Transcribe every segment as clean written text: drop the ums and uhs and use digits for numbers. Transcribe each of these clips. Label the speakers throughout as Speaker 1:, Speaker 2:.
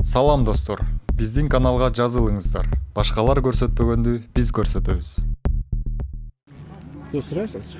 Speaker 1: Салам достор, биздин каналга жазылыңыздар. Башкалар көрсөтпөгөндү биз көрсөтөбүз.
Speaker 2: Сурайсыз?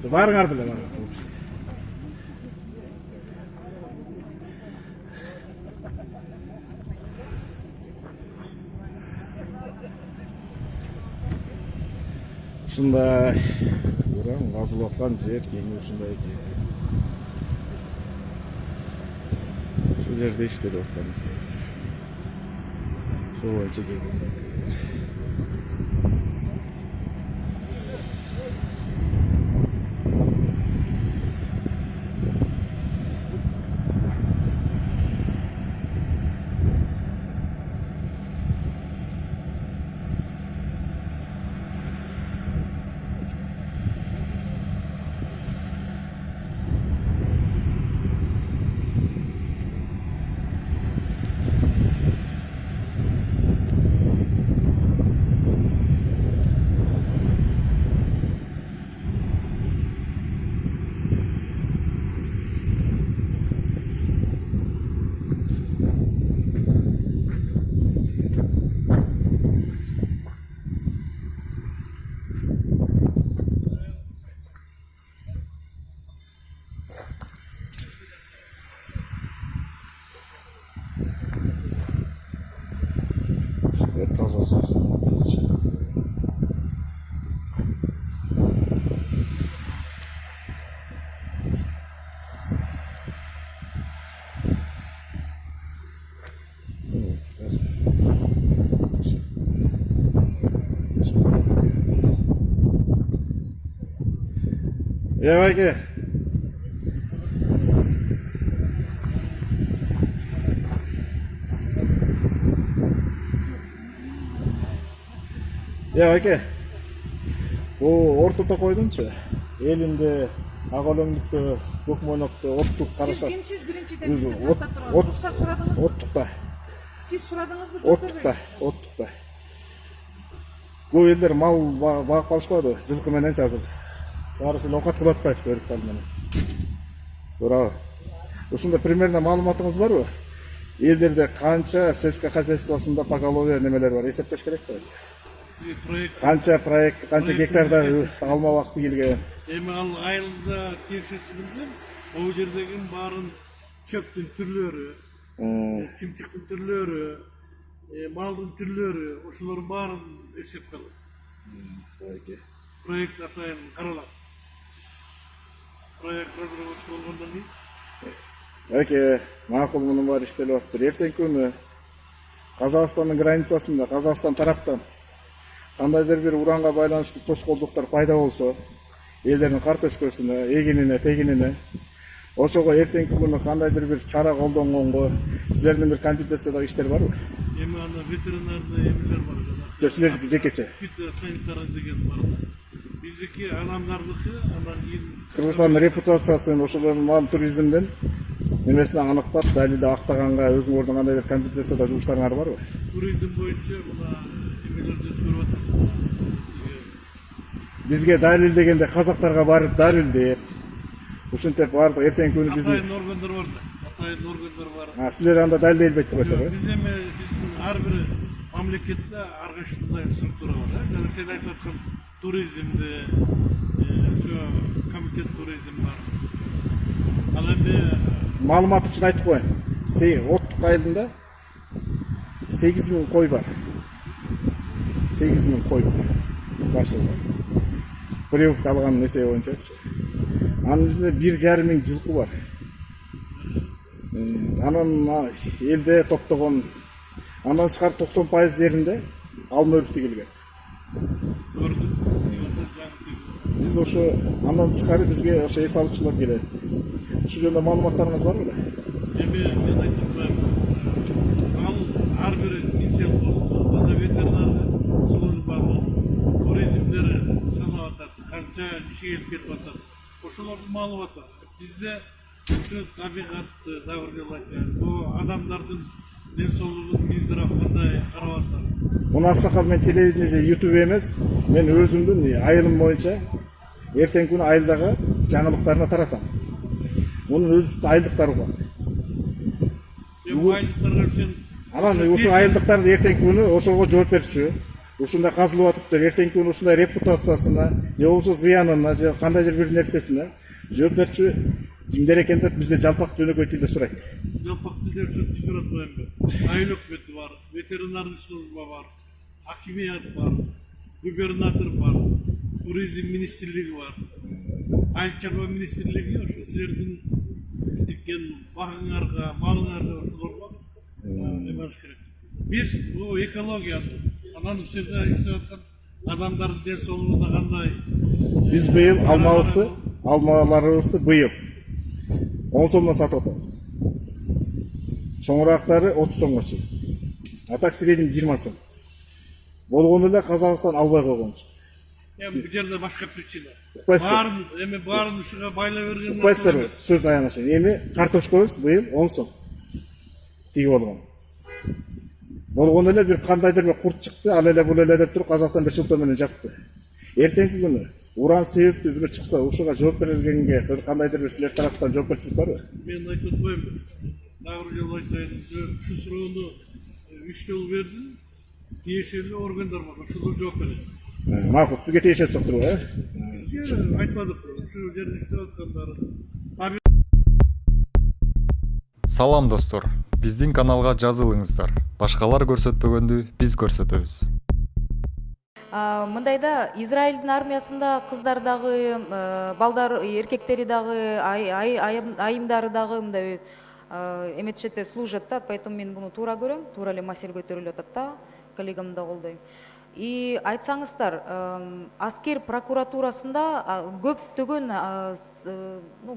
Speaker 2: Барыңарды эле бар. Ушундай уран казылып аткан жер, эми ушундай жер. Şu жерде иштелип аткан. Şu боюнча келген. Таза сөз. Байке. Байке. Ортото койдумчу. Элинде ак өлөңдүктө, көк мойнокто оттук караша.
Speaker 3: Siz kimsiz birinciden bizi kapattı. Ruhsat soradınız mı?
Speaker 2: Ottукта.
Speaker 3: Siz soradınız mı?
Speaker 2: Ottукта. Көп элдер мал багып калышпайбы? Жылкы менен азыр. Баарысы оокат кылып атпайбыз өрүктөр менен. Туура. Ушунда примерно маалыматыңыз барбы? Элдерде канча сельское хозяйствосунда поголовье немелер бар? Эсептеш керек да. Проект, канча гектарда алма убакыты келген.
Speaker 4: Эми ал айылда тиешеси билген, ал жердеги баарын чөптүн түрлөрү, чымчыктын түрлөрү, малдын түрлөрү, ошолордун баарын эсепке алат. Проект атайын каралат. Проект разработка болгондон кийин
Speaker 2: макул мунун баары иштелип атыптыр. Эртеңки күнү Казакстандын границасында, Казакстан тараптан кандайдыр бир уранга байланыштуу тоскоолдуктар пайда болсо, элдердин кар төшкөсүнө, эгинине, тегинине, ошого эртеңки күнү кандайдыр бир чара колдонгонго силердин бир компетенциядагы иштер барбы?
Speaker 4: Эми аны ветеринарный эмелер бар жана.
Speaker 2: Силердики жекече.
Speaker 4: Фитосанитар деген бар. Биздики адамдардыкы, андан кийин
Speaker 2: Кыргызстандын репутациясын ошолордун мал туризмден немесин аныктап, далилде актаганга өзүңөрдүн кандайдыр компетенцияда жумуштарыңар барбы?
Speaker 4: туризм боюнча мына эмелерди көрүп атасыздар.
Speaker 2: Бизге далил дегенде казактарга барып далилдеп, ушинтип бардык эртеңки күнү биздин
Speaker 4: Атайын органдар бар да. Атайын органдар бар.
Speaker 2: силер анда далилдей албайт болсо.
Speaker 4: Биз эми биздин ар бир мамлекетте ар кайсындай структура бар. Жана сен айтып аткан туризмде, ошо комитет туризм бар. Ал эми
Speaker 2: Маалымат үчүн айтып коеюн. Оттук айылында 8000 кой бар. 8000 кой бар. Башында. Прививка алган эсеби боюнчачы. Анын ичинде 1,5 миң жылкы бар. Анын элде топтогон андан тышкары 90% жеринде алма өрүктү келген.
Speaker 4: көрдүм.
Speaker 2: Биз ошо андан тышкары бизге ошо эс алуучулар келет. Ушул жөнүндө маалыматтарыңыз бар беле?
Speaker 4: Эми мен айтып турайм. Ал ар бир институт жана ветеринар службанын туризмдери санап атат. Канча киши келип кетип атат. Ошолорду маалыматы. Бизде ошо табигатты дагыржалайт. Бул адамдардын денсаулыгын Минздрав кандай карап атат.
Speaker 2: Муну Аксакал мен телевидение YouTube эмес, мен өзүмдүн айылым боюнча эртеңки күнү айылдагы жаңылыктарына таратам. Мунун өз айылдыктары бар.
Speaker 4: Айлыктарга сен
Speaker 2: Анан ушул айылдыктарды эртеңки күнү ошого жооп берчү. Ушундай казылып атып деп эртеңки күнү ушундай репутациясына же болбосо зыянына же кандайдыр бир нерсесине жооп берчү кимдер экен деп бизде жалпак жөнөкөй тилде сурайт.
Speaker 4: жалпак тилде түшүнүп атпайбы. Айыл өкмөтү бар, ветеринардык служба бар, хакимият бар, губернатор бар, туризм министрлиги бар. Айыл чарба министрлиги ошо силердин тиккен багыңарга, малыңарга ошолорго эмес керек. Биз бул экологияны, анан ушерде иштеп аткан адамдардын ден соолугуна кандай?
Speaker 2: Биз быйыл алмаларыбызды быйыл 10 сомдон сатып атабыз. Чоңураактары 30 сомго чейин. А так средний 20 сом. Болгону эле Казакстан албай койгончу.
Speaker 4: Бул жерде башка причина.
Speaker 2: Укпайсыздар.
Speaker 4: Баарын ушуга байлап берген.
Speaker 2: Укпайсыздарбы? Сөздүн аягына чейин. Эми картошкабыз быйыл 10 сом. Тиги болгон. Болгону эле бир кандайдыр бир курт чыкты, ал эле бул эле деп туруп Казакстан бешилтөө менен жапты. Эртеңки күнү уран себептүү бирөө чыкса, ушуга жооп берилгенге кандайдыр бир силер тараптан жоопкерчилик барбы?
Speaker 4: Мен айтып атпайм. Дагы бир жолу айтайын. Ушу суроону 3 жолу бердим. Тиешелүү органдар бар, ошолор жооп берет.
Speaker 2: Макул, сизге тиешеси туруп,
Speaker 4: Бизге айтпадык. Ушу жерде иштеп аткандары.
Speaker 1: Салам достор, биздин каналга жазылыңыздар. Башкалар көрсөтпөгөндү биз көрсөтөбүз.
Speaker 5: Мындайда Израилдин армиясында кыздар дагы, балдар, эркектери дагы, айымдары дагы мындай эметишет служат да, поэтому мен буну туура көрөм, туура эле маселе көтөрүлүп атат да, коллегамды да колдойм. И айтсаңыздар, аскер прокуратурасында көптөгөн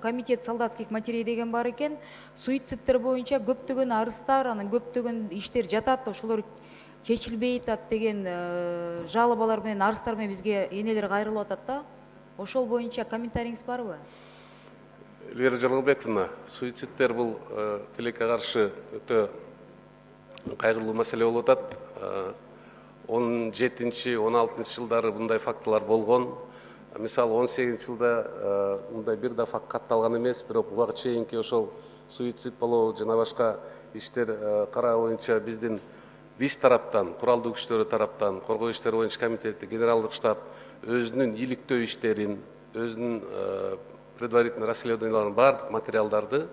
Speaker 5: комитет солдатских матерей деген бар экен, суицидтер боюнча көптөгөн арыздар, анан көптөгөн иштер жатат, ошолор чечилбей атат деген жалобалар менен, арыздар менен бизге энелер кайрылып атат да. Ошол боюнча комментарийиңиз барбы?
Speaker 6: Элвира Жалалбековна, суицидтер бул тилекке каршы өтө кайгылуу маселе болуп атат. 17-16 жылдары мындай фактылар болгон. Мисалы 18 жылда мындай бир дафа катталган эмес, бирок буга чейинки ошол суицид болобу жана башка иштер кароо боюнча биз тараптан, куралдуу күчтөрү тараптан, коргоо иштери боюнча комитети, генералдык штаб өзүнүн иликтөө иштерин, өзүнүн предварительный расследованияларын бардык материалдарды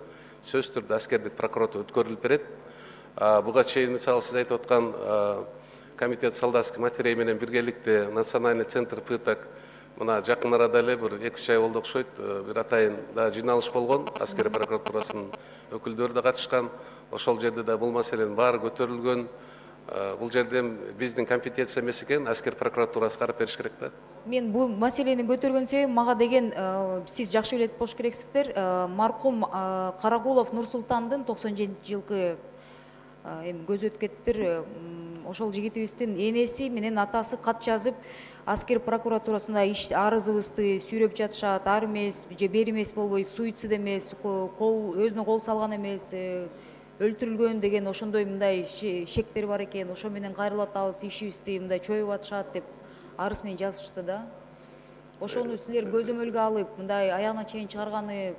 Speaker 6: сөзсүз түрдө аскердик прокуратура өткөрүлүп берет. Буга чейин мисалы сиз айтып аткан комитет солдатских матерей менен биргеликте национальный центр пыток мына жакын арада эле бир 2-3 ай болду окшойт, бир атайын да жыйналыш болгон, аскер прокуратурасынын өкүлдөрү да катышкан. Ошол жерде да бул маселенин баары көтөрүлгөн. Бул жерде биздин компетенция эмес экен, аскер прокуратурасы карап бериш керек да.
Speaker 5: Мен бул маселени көтөргөн себебим мага деген, сиз жакшы билет болуш керексиздер, маркум Карагулов Нурсултандын 97-жылкы эми көз өткөттүр, ошол жигитибиздин энеси менен атасы кат жазып, аскер прокуратурасында арызыбызды сүйрөп жатышат, ар эмес, же бери эмес болбой, суицид эмес, өзүнө кол салган эмес, өлтүрүлгөн деген ошондой мындай шектер бар экен, ошо менен кайрылып атабыз, ишибизди мындай чоюп атышат деп арыз менен жазышты да. Ошону силер көзөмөлгө алып, мындай аягына чейин чыгарганы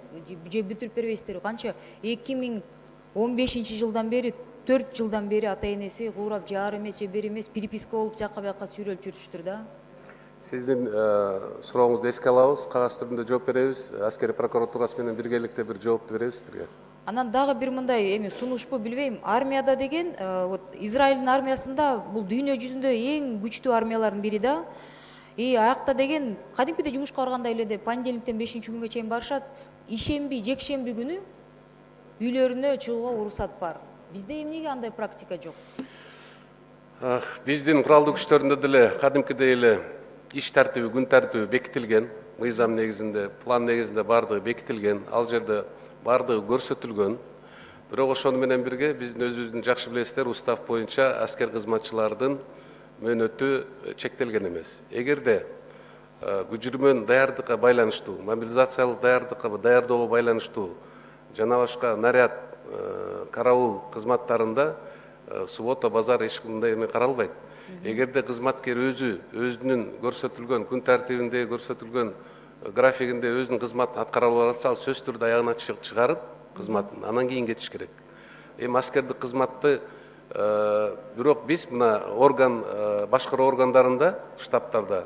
Speaker 5: же бүтүрүп бербейсиздерби? Канча 2015 жылдан бери 4 жылдан бери ата энеси куурап же ар эмес же бери эмес переписка болуп жака бияка сүйрөлүп жүрүштүр да.
Speaker 6: Сиздин сурооңузду эске алабыз, кагаз түрүндө жооп беребиз. Аскери прокуратурасы менен биргеликте бир жоопту беребиз сизге.
Speaker 5: Анан дагы бир мындай эми сунушпу билбейм, армияда деген, вот Израилдин армиясында бул дүйнө жүзүндө эң күчтүү армиялардын бири да. Аякта деген кадимкидей жумушка баргандай эле деп понедельниктен 5-күнгө чейин барышат. Ишемби, жекшемби күнү үйлөрүнө чыгууга уруксат бар. Бизде эмнеге андай практика жок?
Speaker 6: Биздин куралдуу күчтөрүндө деле кадимкидей эле иш тартиби, күн тартиби бекитилген, мыйзам негизинде, план негизинде бардыгы бекитилген, ал жерде бардыгы көрсөтүлгөн. Бирок ошону менен бирге биздин өзүбүздүн жакшы билесиздер, устав боюнча аскер кызматчылардын мөөнөтү чектелген эмес. Эгерде күчүрмөн даярдыкка байланыштуу, мобилизациялык даярдыкка даярдоого байланыштуу жана башка наряд, караул кызматтарында суббота, базар эч кандай эме каралбайт. Эгерде кызматкер өзүнүн көрсөтүлгөн күн тартибинде көрсөтүлгөн графигинде өзүнүн кызматын аткара алып атса, ал сөзсүз түрдө аягына чыгарып кызматын анан кийин кетиш керек. Эми аскердик кызматты бирок биз мына орган башкаруу органдарында, штабтарда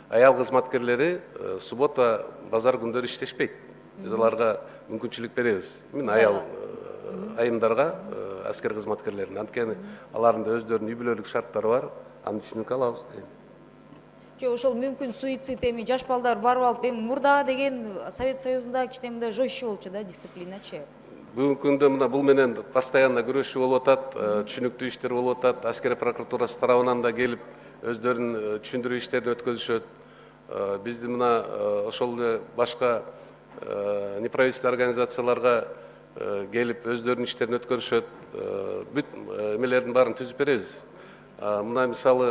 Speaker 6: аял кызматкерлери суббота, базар күндөрү иштешпейт. Биз аларга мүмкүнчүлүк беребиз. Мен аял айымдарга, аскер кызматкерлерине. Анткени алардын да өздөрүнүн үй бүлөлүк шарттары бар. Аны түшүнүккө алабыз дейм.
Speaker 5: Жок, ошол мүмкүн суицид эми жаш балдар барып алып, эми мурда деген Совет Союзунда кичине мындай жестче болчу да, дисциплиначы.
Speaker 6: Бүгүнкү күндө мына бул менен постоянно күрөшүү болуп атат, түшүнүктүү иштер болуп атат. Аскер прокуратурасы тарабынан да келип өздөрүнүн түшүндүрүү иштерин өткөзүшөт. Бизди мына ошол эле башка неправительственный организацияларга келип өздөрүнүн иштерин өткөрүшөт. Бүт эмелердин баарын түзүп беребиз. Мына мисалы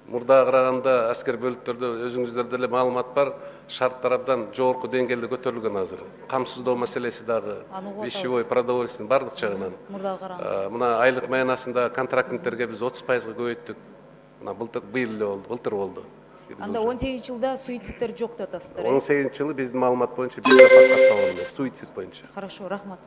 Speaker 6: мурдага караганда аскер бөлүктөрдө өзүңүздөрдө эле маалымат бар, шарт тарабдан жогорку деңгээлде көтөрүлгөн азыр. Камсыздоо маселеси дагы, вещевой, продовольственный бардык жагынан.
Speaker 5: Мурдага караганда.
Speaker 6: Мына айлык маянасында контрактниктерге биз 30%га көбөйттүк. Мына быйыл эле болду, былтыр болду.
Speaker 5: Анда 18 жылда суицидтер жок деп атасыздар.
Speaker 6: 18 жылы биздин маалымат боюнча бир да факт катталган эмес, суицид боюнча.
Speaker 5: Хорошо, рахмат.